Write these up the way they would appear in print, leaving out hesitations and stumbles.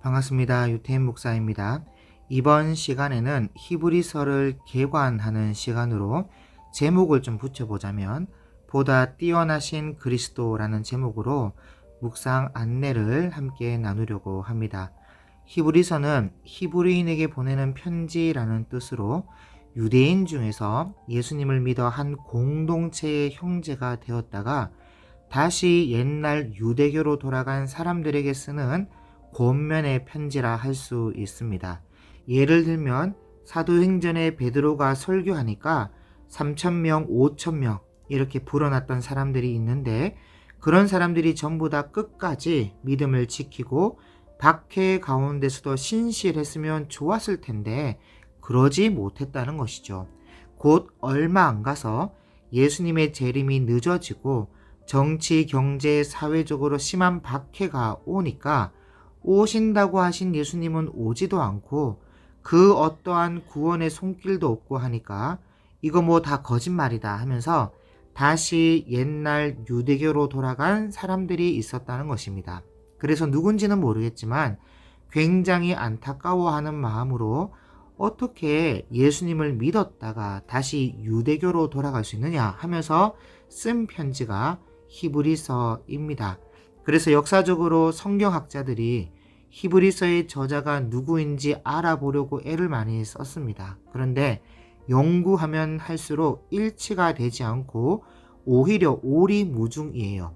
반갑습니다. 유태인 목사입니다. 이번 시간에는 히브리서를 개관하는 시간으로 제목을 좀 붙여보자면 보다 뛰어나신 그리스도라는 제목으로 묵상 안내를 함께 나누려고 합니다. 히브리서는 히브리인에게 보내는 편지라는 뜻으로 유대인 중에서 예수님을 믿어 한 공동체의 형제가 되었다가 다시 옛날 유대교로 돌아간 사람들에게 쓰는 권면의 편지라 할 수 있습니다. 예를 들면 사도행전에 베드로가 설교하니까 3,000명, 5,000명 이렇게 불어났던 사람들이 있는데 그런 사람들이 전부 다 끝까지 믿음을 지키고 박해 가운데서도 신실했으면 좋았을 텐데 그러지 못했다는 것이죠. 곧 얼마 안 가서 예수님의 재림이 늦어지고 정치, 경제, 사회적으로 심한 박해가 오니까 오신다고 하신 예수님은 오지도 않고 그 어떠한 구원의 손길도 없고 하니까 이거 뭐 다 거짓말이다 하면서 다시 옛날 유대교로 돌아간 사람들이 있었다는 것입니다. 그래서 누군지는 모르겠지만 굉장히 안타까워하는 마음으로 어떻게 예수님을 믿었다가 다시 유대교로 돌아갈 수 있느냐 하면서 쓴 편지가 히브리서입니다. 그래서 역사적으로 성경학자들이 히브리서의 저자가 누구인지 알아보려고 애를 많이 썼습니다. 그런데 연구하면 할수록 일치가 되지 않고 오히려 오리무중이에요.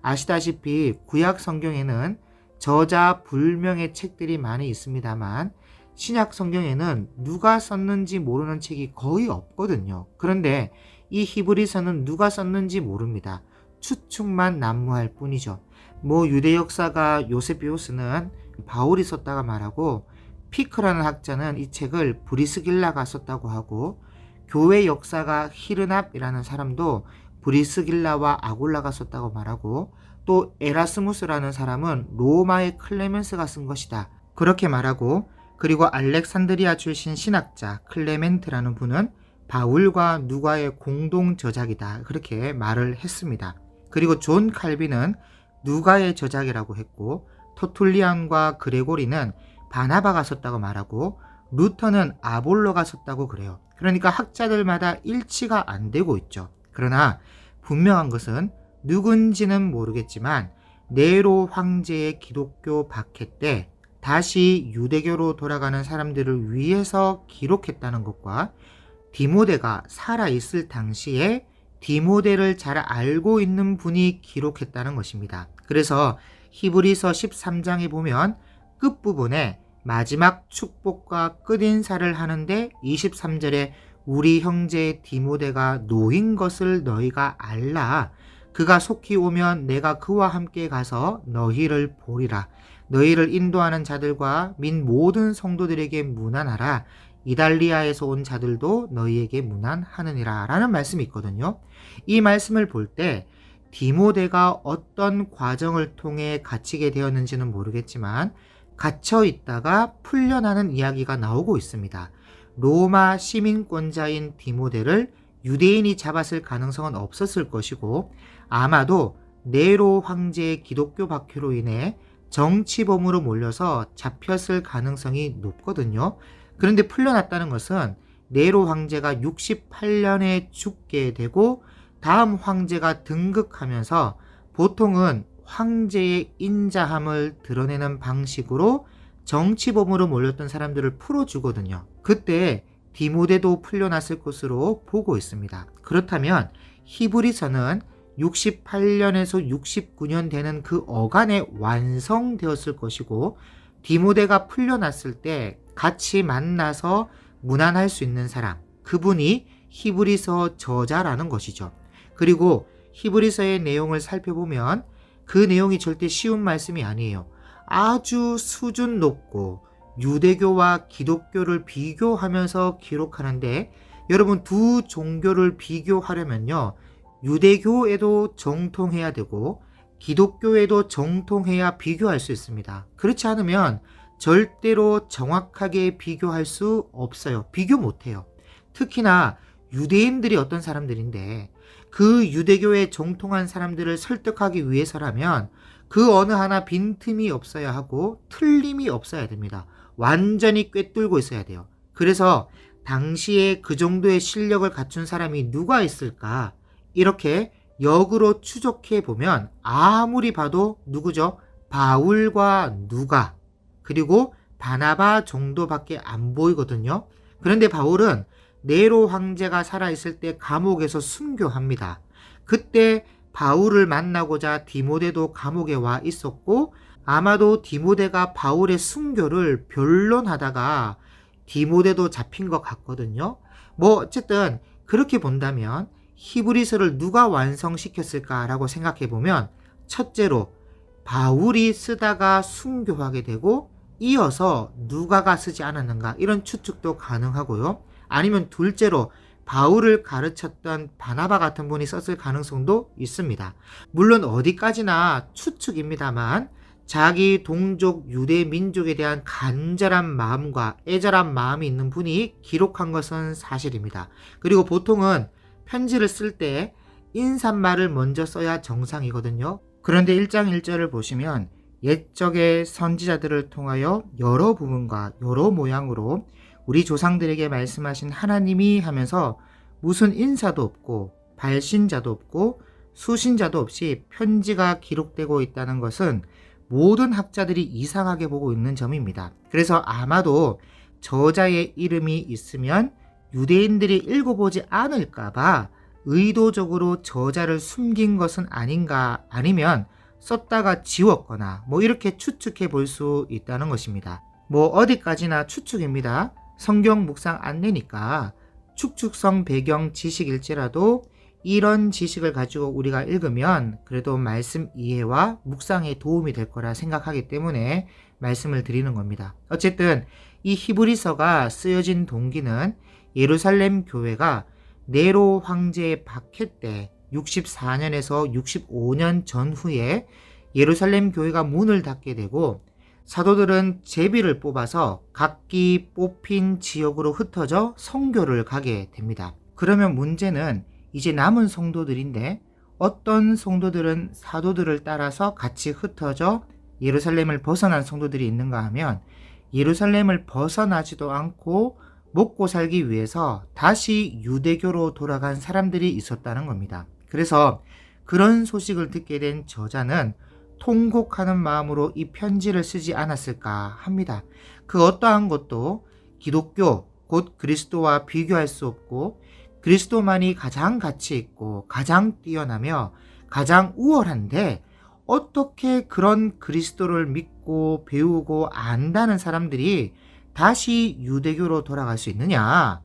아시다시피 구약 성경에는 저자 불명의 책들이 많이 있습니다만 신약 성경에는 누가 썼는지 모르는 책이 거의 없거든요. 그런데 이 히브리서는 누가 썼는지 모릅니다. 추측만 난무할 뿐이죠. 유대 역사가 요세비우스는 바울이 썼다가 말하고 피크라는 학자는 이 책을 브리스길라가 썼다고 하고 교회 역사가 히르납이라는 사람도 브리스길라와 아굴라가 썼다고 말하고 또 에라스무스라는 사람은 로마의 클레멘스가 쓴 것이다 그렇게 말하고 그리고 알렉산드리아 출신 신학자 클레멘트라는 분은 바울과 누가의 공동 저작이다 그렇게 말을 했습니다. 그리고 존 칼빈은 누가의 저작이라고 했고 터툴리안과 그레고리는 바나바가 썼다고 말하고 루터는 아볼로가 썼다고 그래요. 그러니까 학자들마다 일치가 안 되고 있죠. 그러나 분명한 것은 누군지는 모르겠지만 네로 황제의 기독교 박해 때 다시 유대교로 돌아가는 사람들을 위해서 기록했다는 것과 디모데가 살아있을 당시에 디모데를 잘 알고 있는 분이 기록했다는 것입니다. 그래서 히브리서 13장에 보면 끝부분에 마지막 축복과 끝인사를 하는데 23절에 우리 형제 디모데가 노인 것을 너희가 알라. 그가 속히 오면 내가 그와 함께 가서 너희를 보리라. 너희를 인도하는 자들과 민 모든 성도들에게 문안하라. 이달리아에서 온 자들도 너희에게 문안하느니라 라는 말씀이 있거든요. 이 말씀을 볼 때 디모데가 어떤 과정을 통해 갇히게 되었는지는 모르겠지만 갇혀 있다가 풀려나는 이야기가 나오고 있습니다. 로마 시민권자인 디모데를 유대인이 잡았을 가능성은 없었을 것이고 아마도 네로 황제의 기독교 박해로 인해 정치범으로 몰려서 잡혔을 가능성이 높거든요. 그런데 풀려났다는 것은 네로 황제가 68년에 죽게 되고 다음 황제가 등극하면서 보통은 황제의 인자함을 드러내는 방식으로 정치범으로 몰렸던 사람들을 풀어주거든요. 그때 디모데도 풀려났을 것으로 보고 있습니다. 그렇다면 히브리서는 68년에서 69년 되는 그 어간에 완성되었을 것이고 디모데가 풀려났을 때 같이 만나서 문안할 수 있는 사람, 그분이 히브리서 저자라는 것이죠. 그리고 히브리서의 내용을 살펴보면 그 내용이 절대 쉬운 말씀이 아니에요. 아주 수준 높고 유대교와 기독교를 비교하면서 기록하는데 여러분 두 종교를 비교하려면요. 유대교에도 정통해야 되고 기독교에도 정통해야 비교할 수 있습니다. 그렇지 않으면 절대로 정확하게 비교할 수 없어요. 비교 못해요. 특히나 유대인들이 어떤 사람들인데 그 유대교에 정통한 사람들을 설득하기 위해서라면 그 어느 하나 빈틈이 없어야 하고 틀림이 없어야 됩니다. 완전히 꿰뚫고 있어야 돼요. 그래서 당시에 그 정도의 실력을 갖춘 사람이 누가 있을까? 이렇게 역으로 추적해 보면 아무리 봐도 누구죠? 바울과 누가, 그리고 바나바 정도밖에 안 보이거든요. 그런데 바울은 네로 황제가 살아있을 때 감옥에서 순교합니다. 그때 바울을 만나고자 디모데도 감옥에 와 있었고, 아마도 디모데가 바울의 순교를 변론하다가 디모데도 잡힌 것 같거든요. 어쨌든 그렇게 본다면 히브리서를 누가 완성시켰을까라고 생각해 보면, 첫째로 바울이 쓰다가 순교하게 되고 이어서 누가가 쓰지 않았는가, 이런 추측도 가능하고요. 아니면 둘째로 바울을 가르쳤던 바나바 같은 분이 썼을 가능성도 있습니다. 물론 어디까지나 추측입니다만 자기 동족 유대 민족에 대한 간절한 마음과 애절한 마음이 있는 분이 기록한 것은 사실입니다. 그리고 보통은 편지를 쓸 때 인사말을 먼저 써야 정상이거든요. 그런데 1장 1절을 보시면 옛적의 선지자들을 통하여 여러 부분과 여러 모양으로 우리 조상들에게 말씀하신 하나님이 하면서 무슨 인사도 없고 발신자도 없고 수신자도 없이 편지가 기록되고 있다는 것은 모든 학자들이 이상하게 보고 있는 점입니다. 그래서 아마도 저자의 이름이 있으면 유대인들이 읽어보지 않을까봐 의도적으로 저자를 숨긴 것은 아닌가, 아니면 썼다가 지웠거나 이렇게 추측해 볼 수 있다는 것입니다. 어디까지나 추측입니다. 성경 묵상 안내니까 축축성 배경 지식일지라도 이런 지식을 가지고 우리가 읽으면 그래도 말씀 이해와 묵상에 도움이 될 거라 생각하기 때문에 말씀을 드리는 겁니다. 어쨌든 이 히브리서가 쓰여진 동기는 예루살렘 교회가 네로 황제의 박해 때 64년에서 65년 전후에 예루살렘 교회가 문을 닫게 되고 사도들은 제비를 뽑아서 각기 뽑힌 지역으로 흩어져 선교를 가게 됩니다. 그러면 문제는 이제 남은 성도들인데 어떤 성도들은 사도들을 따라서 같이 흩어져 예루살렘을 벗어난 성도들이 있는가 하면 예루살렘을 벗어나지도 않고 먹고 살기 위해서 다시 유대교로 돌아간 사람들이 있었다는 겁니다. 그래서 그런 소식을 듣게 된 저자는 통곡하는 마음으로 이 편지를 쓰지 않았을까 합니다. 그 어떠한 것도 기독교, 곧 그리스도와 비교할 수 없고 그리스도만이 가장 가치 있고 가장 뛰어나며 가장 우월한데 어떻게 그런 그리스도를 믿고 배우고 안다는 사람들이 다시 유대교로 돌아갈 수 있느냐?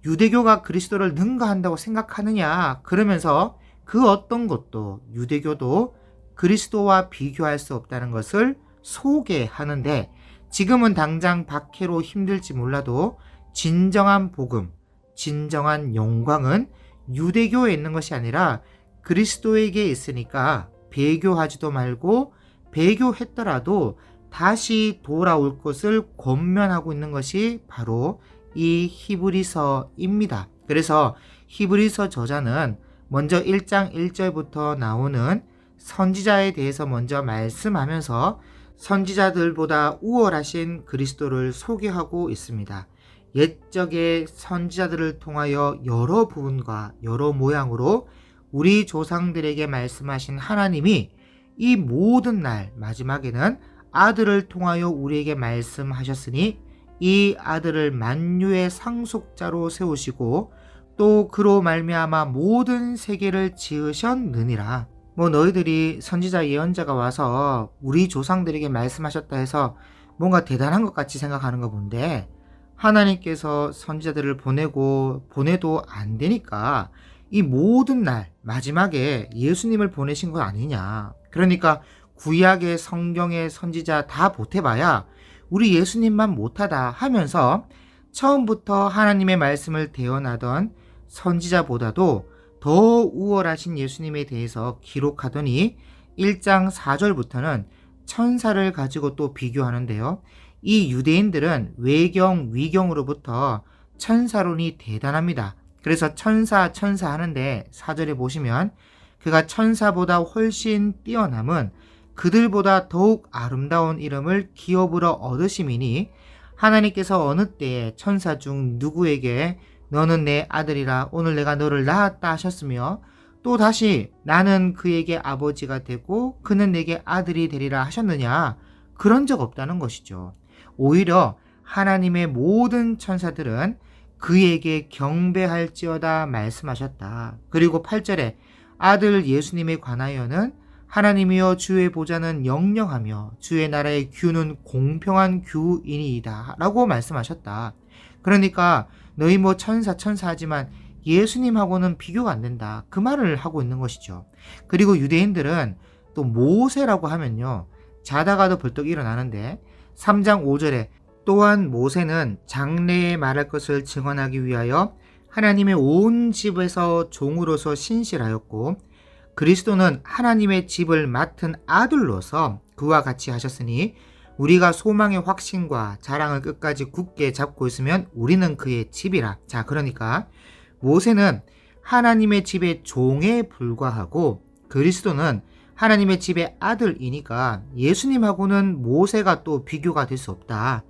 유대교가 그리스도를 능가한다고 생각하느냐? 그러면서 그 어떤 것도 유대교도 그리스도와 비교할 수 없다는 것을 소개하는데, 지금은 당장 박해로 힘들지 몰라도 진정한 복음, 진정한 영광은 유대교에 있는 것이 아니라 그리스도에게 있으니까 배교하지도 말고 배교했더라도 다시 돌아올 것을 권면하고 있는 것이 바로 이 히브리서입니다. 그래서 히브리서 저자는 먼저 1장 1절부터 나오는 선지자에 대해서 먼저 말씀하면서 선지자들보다 우월하신 그리스도를 소개하고 있습니다. 옛적의 선지자들을 통하여 여러 부분과 여러 모양으로 우리 조상들에게 말씀하신 하나님이 이 모든 날 마지막에는 아들을 통하여 우리에게 말씀하셨으니 이 아들을 만유의 상속자로 세우시고 또 그로 말미암아 모든 세계를 지으셨느니라. 너희들이 선지자 예언자가 와서 우리 조상들에게 말씀하셨다 해서 뭔가 대단한 것 같이 생각하는 거 본데, 하나님께서 선지자들을 보내도 안 되니까 이 모든 날 마지막에 예수님을 보내신 것 아니냐. 그러니까 구약의 성경의 선지자 다 보태봐야 우리 예수님만 못하다 하면서 처음부터 하나님의 말씀을 대언하던 선지자보다도 더 우월하신 예수님에 대해서 기록하더니 1장 4절부터는 천사를 가지고 또 비교하는데요. 이 유대인들은 외경, 위경으로부터 천사론이 대단합니다. 그래서 천사 하는데 4절에 보시면 그가 천사보다 훨씬 뛰어남은 그들보다 더욱 아름다운 이름을 기업으로 얻으심이니 하나님께서 어느 때에 천사 중 누구에게 너는 내 아들이라 오늘 내가 너를 낳았다 하셨으며 또 다시 나는 그에게 아버지가 되고 그는 내게 아들이 되리라 하셨느냐? 그런 적 없다는 것이죠. 오히려 하나님의 모든 천사들은 그에게 경배할지어다 말씀하셨다. 그리고 8절에 아들 예수님에 관하여는 하나님이여 주의 보좌는 영영하며 주의 나라의 규는 공평한 규이니이다 라고 말씀하셨다. 그러니까 너희 뭐 천사 하지만 예수님하고는 비교가 안 된다. 그 말을 하고 있는 것이죠. 그리고 유대인들은 또 모세라고 하면요, 자다가도 벌떡 일어나는데 3장 5절에 또한 모세는 장래에 말할 것을 증언하기 위하여 하나님의 온 집에서 종으로서 신실하였고 그리스도는 하나님의 집을 맡은 아들로서 그와 같이 하셨으니 우리가 소망의 확신과 자랑을 끝까지 굳게 잡고 있으면 우리는 그의 집이라. 자, 그러니까 모세는 하나님의 집의 종에 불과하고 그리스도는 하나님의 집의 아들이니까 예수님하고는 모세가 또 비교가 될 수 없다.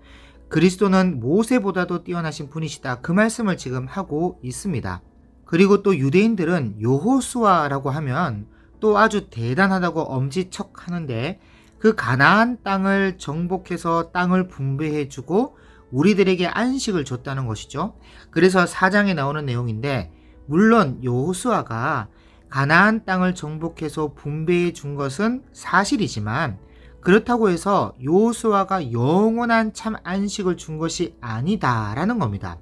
그리스도는 모세보다도 뛰어나신 분이시다. 그 말씀을 지금 하고 있습니다. 그리고 또 유대인들은 여호수아라고 하면 또 아주 대단하다고 엄지척 하는데 그 가나안 땅을 정복해서 땅을 분배해주고 우리들에게 안식을 줬다는 것이죠. 그래서 4장에 나오는 내용인데 물론 여호수아가 가나안 땅을 정복해서 분배해 준 것은 사실이지만 그렇다고 해서 여호수아가 영원한 참 안식을 준 것이 아니다라는 겁니다.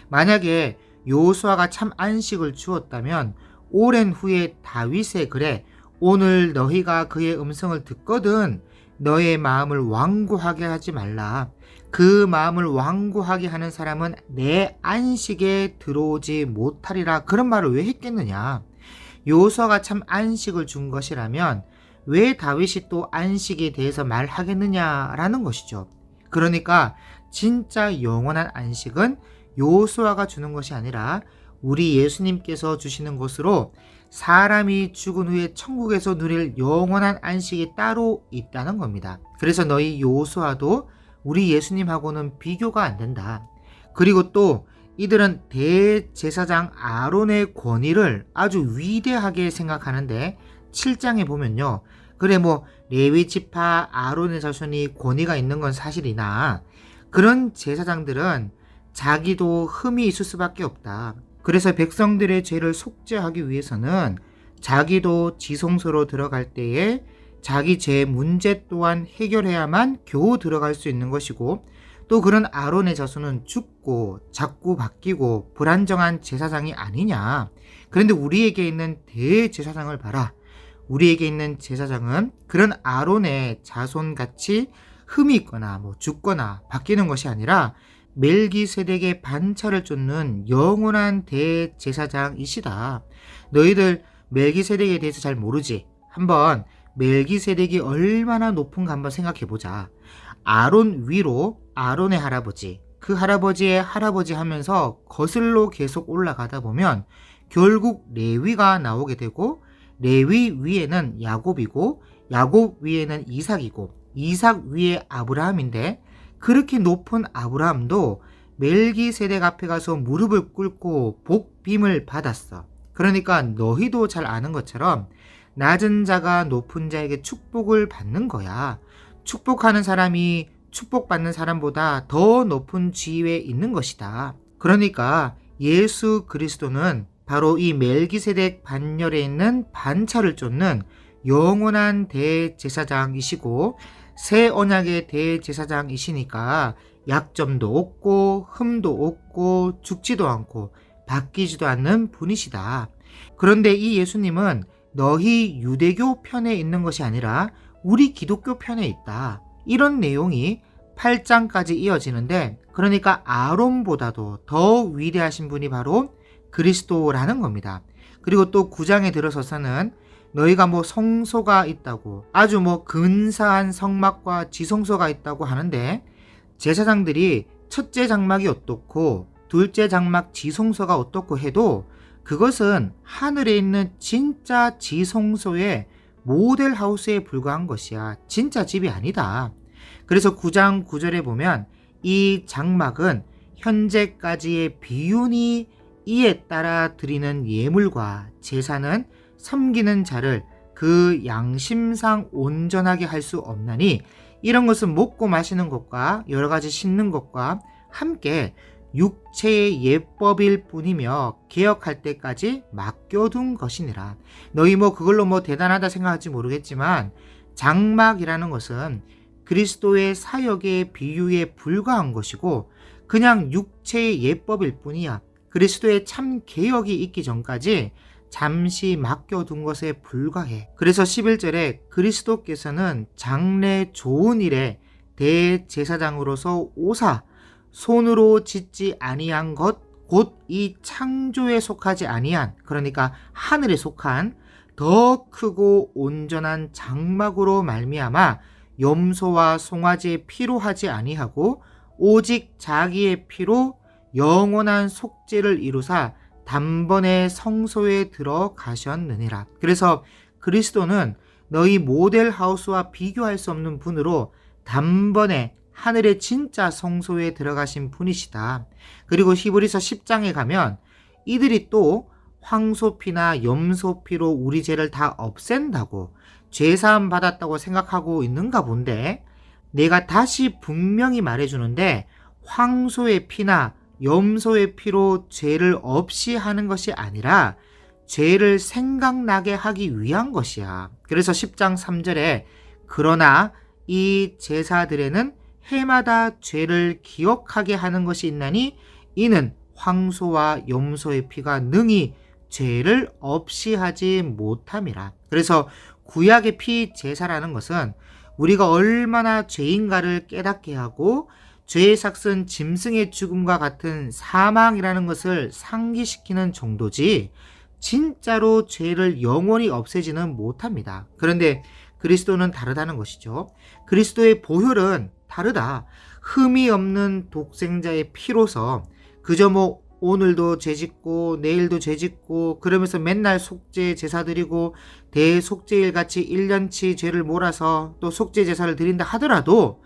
만약에 여호수아가 참 안식을 주었다면 오랜 후에 다윗의 글에 오늘 너희가 그의 음성을 듣거든 너의 마음을 완고하게 하지 말라. 그 마음을 완고하게 하는 사람은 내 안식에 들어오지 못하리라. 그런 말을 왜 했겠느냐. 여호수아가 참 안식을 준 것이라면 왜 다윗이 또 안식에 대해서 말하겠느냐라는 것이죠. 그러니까 진짜 영원한 안식은 여호수아가 주는 것이 아니라 우리 예수님께서 주시는 것으로 사람이 죽은 후에 천국에서 누릴 영원한 안식이 따로 있다는 겁니다. 그래서 너희 여호수아도 우리 예수님하고는 비교가 안 된다. 그리고 또 이들은 대제사장 아론의 권위를 아주 위대하게 생각하는데 7장에 보면요. 그래 뭐 레위 지파 아론의 자손이 권위가 있는 건 사실이나 그런 제사장들은 자기도 흠이 있을 수밖에 없다. 그래서 백성들의 죄를 속죄하기 위해서는 자기도 지성소로 들어갈 때에 자기 죄 문제 또한 해결해야만 겨우 들어갈 수 있는 것이고 또 그런 아론의 자손은 죽고 자꾸 바뀌고 불안정한 제사장이 아니냐. 그런데 우리에게 있는 대제사장을 봐라. 우리에게 있는 제사장은 그런 아론의 자손같이 흠이 있거나 뭐 죽거나 바뀌는 것이 아니라 멜기세덱의 반차를 쫓는 영원한 대제사장이시다. 너희들 멜기세덱에 대해서 잘 모르지? 한번 멜기세덱이 얼마나 높은가 한번 생각해보자. 아론 위로 아론의 할아버지, 그 할아버지의 할아버지 하면서 거슬러 계속 올라가다 보면 결국 레위가 나오게 되고 레위 위에는 야곱이고 야곱 위에는 이삭이고 이삭 위에 아브라함인데 그렇게 높은 아브라함도 멜기세덱 앞에 가서 무릎을 꿇고 복빔을 받았어. 그러니까 너희도 잘 아는 것처럼 낮은 자가 높은 자에게 축복을 받는 거야. 축복하는 사람이 축복받는 사람보다 더 높은 지위에 있는 것이다. 그러니까 예수 그리스도는 바로 이 멜기세덱 반열에 있는 반차를 쫓는 영원한 대제사장이시고 새 언약의 대제사장이시니까 약점도 없고 흠도 없고 죽지도 않고 바뀌지도 않는 분이시다. 그런데 이 예수님은 너희 유대교 편에 있는 것이 아니라 우리 기독교 편에 있다. 이런 내용이 8장까지 이어지는데 그러니까 아론보다도 더 위대하신 분이 바로 그리스도라는 겁니다. 그리고 또 9장에 들어서서는 너희가 뭐 성소가 있다고 아주 뭐 근사한 성막과 지성소가 있다고 하는데 제사장들이 첫째 장막이 어떻고 둘째 장막 지성소가 어떻고 해도 그것은 하늘에 있는 진짜 지성소의 모델 하우스에 불과한 것이야. 진짜 집이 아니다. 그래서 9장 9절에 보면 이 장막은 현재까지의 비윤이 이에 따라 드리는 예물과 제사는 섬기는 자를 그 양심상 온전하게 할 수 없나니 이런 것은 먹고 마시는 것과 여러 가지 씻는 것과 함께 육체의 예법일 뿐이며 개혁할 때까지 맡겨둔 것이니라. 너희 그걸로 대단하다 생각할지 모르겠지만 장막이라는 것은 그리스도의 사역의 비유에 불과한 것이고 그냥 육체의 예법일 뿐이야. 그리스도의 참 개혁이 있기 전까지 잠시 맡겨둔 것에 불과해. 그래서 11절에 그리스도께서는 장래 좋은 일에 대제사장으로서 오사 손으로 짓지 아니한 것 곧 이 창조에 속하지 아니한, 그러니까 하늘에 속한 더 크고 온전한 장막으로 말미암아 염소와 송아지의 피로 하지 아니하고 오직 자기의 피로 영원한 속죄를 이루사 단번에 성소에 들어가셨느니라. 그래서 그리스도는 너희 모델 하우스와 비교할 수 없는 분으로 단번에 하늘의 진짜 성소에 들어가신 분이시다. 그리고 히브리서 10장에 가면 이들이 또 황소피나 염소피로 우리 죄를 다 없앤다고 죄사함 받았다고 생각하고 있는가 본데, 내가 다시 분명히 말해주는데 황소의 피나 염소의 피로 죄를 없이 하는 것이 아니라 죄를 생각나게 하기 위한 것이야. 그래서 10장 3절에 그러나 이 제사들에는 해마다 죄를 기억하게 하는 것이 있나니 이는 황소와 염소의 피가 능히 죄를 없이 하지 못함이라. 그래서 구약의 피 제사라는 것은 우리가 얼마나 죄인가를 깨닫게 하고 죄의 삭은 짐승의 죽음과 같은 사망이라는 것을 상기시키는 정도지 진짜로 죄를 영원히 없애지는 못합니다. 그런데 그리스도는 다르다는 것이죠. 그리스도의 보혈은 다르다. 흠이 없는 독생자의 피로서 그저 오늘도 죄짓고 내일도 죄짓고 그러면서 맨날 속죄 제사 드리고 대속죄일 같이 1년치 죄를 몰아서 또 속죄 제사를 드린다 하더라도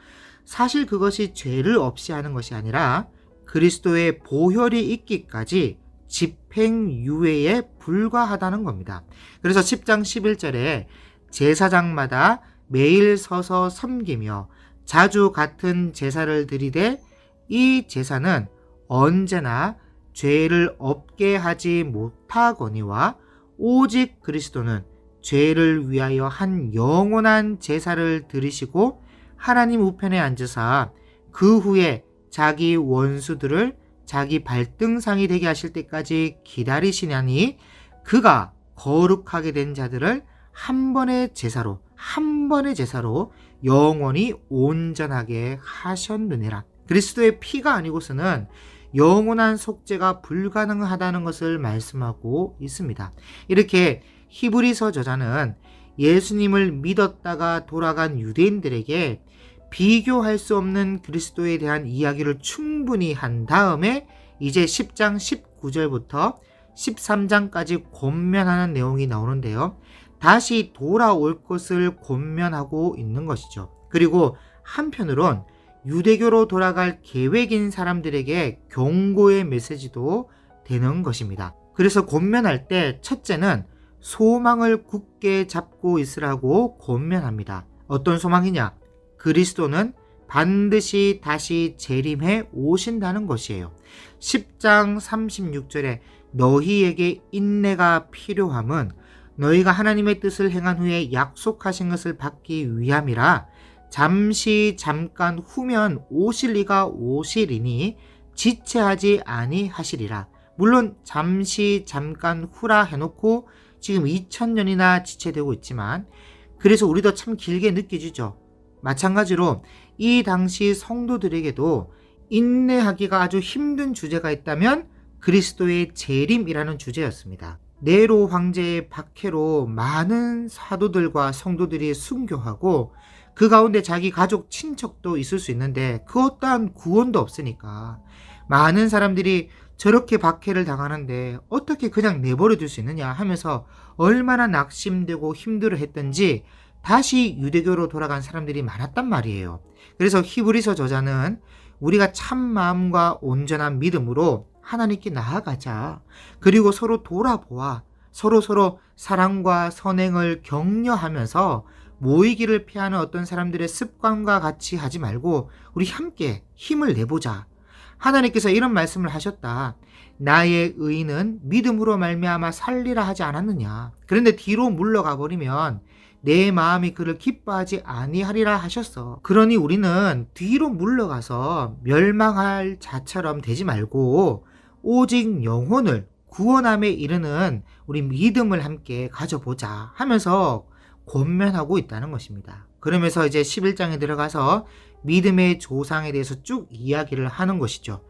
사실 그것이 죄를 없이 하는 것이 아니라 그리스도의 보혈이 있기까지 집행유예에 불과하다는 겁니다. 그래서 10장 11절에 제사장마다 매일 서서 섬기며 자주 같은 제사를 드리되 이 제사는 언제나 죄를 없게 하지 못하거니와 오직 그리스도는 죄를 위하여 한 영원한 제사를 드리시고 하나님 우편에 앉으사 그 후에 자기 원수들을 자기 발등상이 되게 하실 때까지 기다리시냐니 그가 거룩하게 된 자들을 한 번의 제사로 영원히 온전하게 하셨느니라. 그리스도의 피가 아니고서는 영원한 속죄가 불가능하다는 것을 말씀하고 있습니다. 이렇게 히브리서 저자는 예수님을 믿었다가 돌아간 유대인들에게 비교할 수 없는 그리스도에 대한 이야기를 충분히 한 다음에 이제 10장 19절부터 13장까지 권면하는 내용이 나오는데요. 다시 돌아올 것을 권면하고 있는 것이죠. 그리고 한편으론 유대교로 돌아갈 계획인 사람들에게 경고의 메시지도 되는 것입니다. 그래서 권면할 때 첫째는 소망을 굳게 잡고 있으라고 권면합니다. 어떤 소망이냐? 그리스도는 반드시 다시 재림해 오신다는 것이에요. 10장 36절에 너희에게 인내가 필요함은 너희가 하나님의 뜻을 행한 후에 약속하신 것을 받기 위함이라. 잠깐 후면 오실 이가 오시리니 지체하지 아니하시리라. 물론 잠깐 후라 해놓고 지금 2000년이나 지체되고 있지만 그래서 우리도 참 길게 느껴지죠. 마찬가지로 이 당시 성도들에게도 인내하기가 아주 힘든 주제가 있다면 그리스도의 재림이라는 주제였습니다. 네로 황제의 박해로 많은 사도들과 성도들이 순교하고 그 가운데 자기 가족 친척도 있을 수 있는데 그 어떠한 구원도 없으니까 많은 사람들이 저렇게 박해를 당하는데 어떻게 그냥 내버려 둘 수 있느냐 하면서 얼마나 낙심되고 힘들어 했던지 다시 유대교로 돌아간 사람들이 많았단 말이에요. 그래서 히브리서 저자는 우리가 참 마음과 온전한 믿음으로 하나님께 나아가자. 그리고 서로 돌아보아 서로 사랑과 선행을 격려하면서 모이기를 피하는 어떤 사람들의 습관과 같이 하지 말고 우리 함께 힘을 내보자. 하나님께서 이런 말씀을 하셨다. 나의 의인은 믿음으로 말미암아 살리라 하지 않았느냐. 그런데 뒤로 물러가 버리면 내 마음이 그를 기뻐하지 아니하리라 하셨어. 그러니 우리는 뒤로 물러가서 멸망할 자처럼 되지 말고 오직 영혼을 구원함에 이르는 우리 믿음을 함께 가져보자 하면서 권면하고 있다는 것입니다. 그러면서 이제 11장에 들어가서 믿음의 조상에 대해서 쭉 이야기를 하는 것이죠.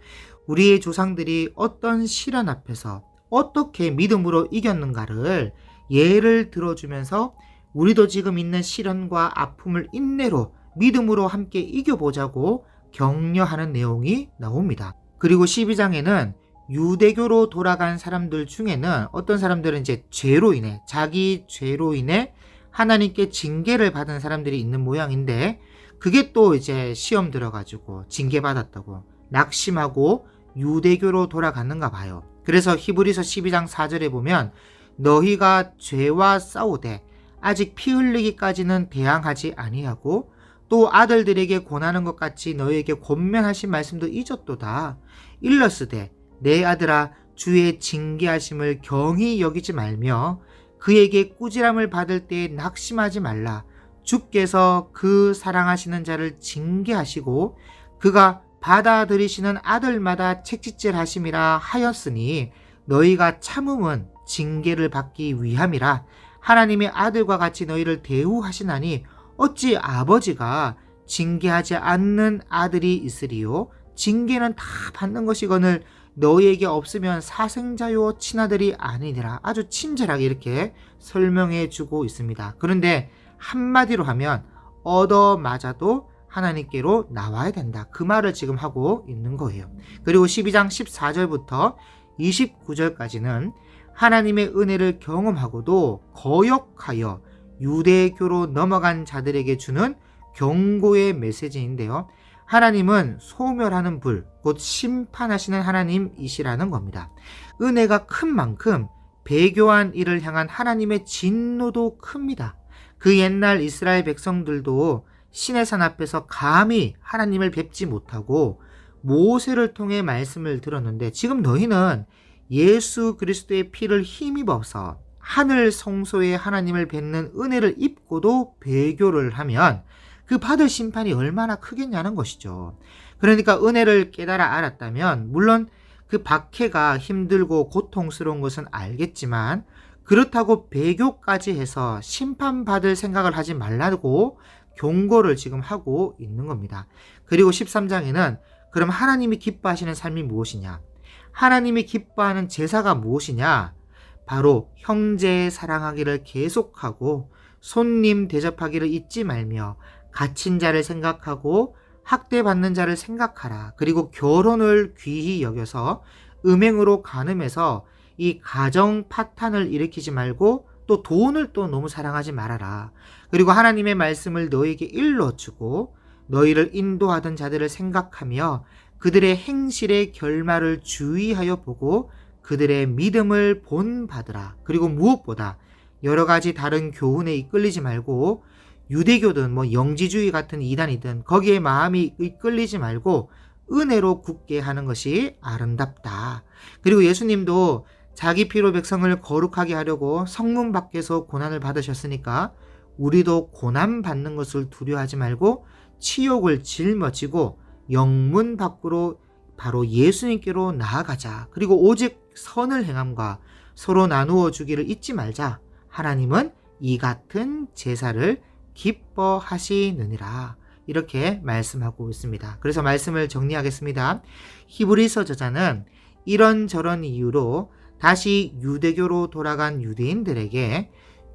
우리의 조상들이 어떤 시련 앞에서 어떻게 믿음으로 이겼는가를 예를 들어주면서 우리도 지금 있는 시련과 아픔을 인내로 믿음으로 함께 이겨보자고 격려하는 내용이 나옵니다. 그리고 12장에는 유대교로 돌아간 사람들 중에는 어떤 사람들은 이제 죄로 인해, 자기 죄로 인해 하나님께 징계를 받은 사람들이 있는 모양인데, 그게 또 이제 시험 들어가지고 징계받았다고 낙심하고 유대교로 돌아갔는가 봐요. 그래서 히브리서 12장 4절에 보면 너희가 죄와 싸우되 아직 피 흘리기까지는 대항하지 아니하고 또 아들들에게 권하는 것 같이 너희에게 권면하신 말씀도 잊었도다. 일러스되 내 아들아 주의 징계하심을 경히 여기지 말며 그에게 꾸지람을 받을 때에 낙심하지 말라. 주께서 그 사랑하시는 자를 징계하시고 그가 받아들이시는 아들마다 책짓질 하심이라 하였으니 너희가 참음은 징계를 받기 위함이라. 하나님의 아들과 같이 너희를 대우하시나니 어찌 아버지가 징계하지 않는 아들이 있으리요. 징계는 다 받는 것이거늘 너희에게 없으면 사생자요 친아들이 아니니라. 아주 친절하게 이렇게 설명해 주고 있습니다. 그런데 한마디로 하면 얻어맞아도 하나님께로 나와야 된다. 그 말을 지금 하고 있는 거예요. 그리고 12장 14절부터 29절까지는 하나님의 은혜를 경험하고도 거역하여 유대교로 넘어간 자들에게 주는 경고의 메시지인데요. 하나님은 소멸하는 불, 곧 심판하시는 하나님이시라는 겁니다. 은혜가 큰 만큼 배교한 이를 향한 하나님의 진노도 큽니다. 그 옛날 이스라엘 백성들도 시내산 앞에서 감히 하나님을 뵙지 못하고 모세를 통해 말씀을 들었는데, 지금 너희는 예수 그리스도의 피를 힘입어서 하늘 성소에 하나님을 뵙는 은혜를 입고도 배교를 하면 그 받을 심판이 얼마나 크겠냐는 것이죠. 그러니까 은혜를 깨달아 알았다면 물론 그 박해가 힘들고 고통스러운 것은 알겠지만 그렇다고 배교까지 해서 심판받을 생각을 하지 말라고 경고를 지금 하고 있는 겁니다. 그리고 13장에는 그럼 하나님이 기뻐하시는 삶이 무엇이냐? 하나님이 기뻐하는 제사가 무엇이냐? 바로 형제 사랑하기를 계속하고 손님 대접하기를 잊지 말며 갇힌 자를 생각하고 학대받는 자를 생각하라. 그리고 결혼을 귀히 여겨서 음행으로 간음해서 이 가정 파탄을 일으키지 말고 또 돈을 또 너무 사랑하지 말아라. 그리고 하나님의 말씀을 너에게 일러주고 너희를 인도하던 자들을 생각하며 그들의 행실의 결말을 주의하여 보고 그들의 믿음을 본받으라. 그리고 무엇보다 여러 가지 다른 교훈에 이끌리지 말고 유대교든 영지주의 같은 이단이든 거기에 마음이 이끌리지 말고 은혜로 굳게 하는 것이 아름답다. 그리고 예수님도 자기 피로 백성을 거룩하게 하려고 성문 밖에서 고난을 받으셨으니까 우리도 고난 받는 것을 두려워하지 말고 치욕을 짊어지고 영문 밖으로 바로 예수님께로 나아가자. 그리고 오직 선을 행함과 서로 나누어 주기를 잊지 말자. 하나님은 이 같은 제사를 기뻐하시느니라. 이렇게 말씀하고 있습니다. 그래서 말씀을 정리하겠습니다. 히브리서 저자는 이런저런 이유로 다시 유대교로 돌아간 유대인들에게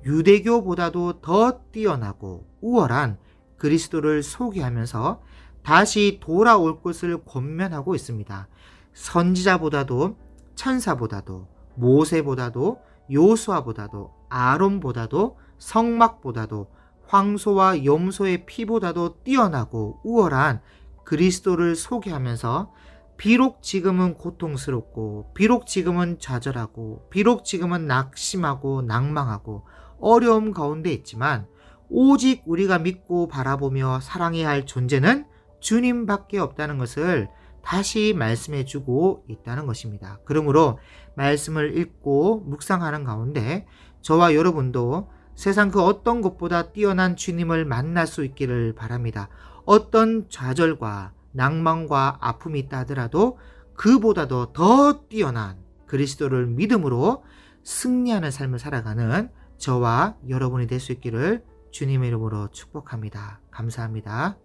유대교보다도 더 뛰어나고 우월한 그리스도를 소개하면서 다시 돌아올 것을 권면하고 있습니다. 선지자보다도, 천사보다도, 모세보다도, 요수아보다도, 아론보다도, 성막보다도, 황소와 염소의 피보다도 뛰어나고 우월한 그리스도를 소개하면서 비록 지금은 고통스럽고, 비록 지금은 좌절하고, 비록 지금은 낙심하고 낭망하고 어려움 가운데 있지만 오직 우리가 믿고 바라보며 사랑해야 할 존재는 주님밖에 없다는 것을 다시 말씀해 주고 있다는 것입니다. 그러므로 말씀을 읽고 묵상하는 가운데 저와 여러분도 세상 그 어떤 것보다 뛰어난 주님을 만날 수 있기를 바랍니다. 어떤 좌절과 낭만과 아픔이 있다 하더라도 그보다도 더 뛰어난 그리스도를 믿음으로 승리하는 삶을 살아가는 저와 여러분이 될 수 있기를 주님의 이름으로 축복합니다. 감사합니다.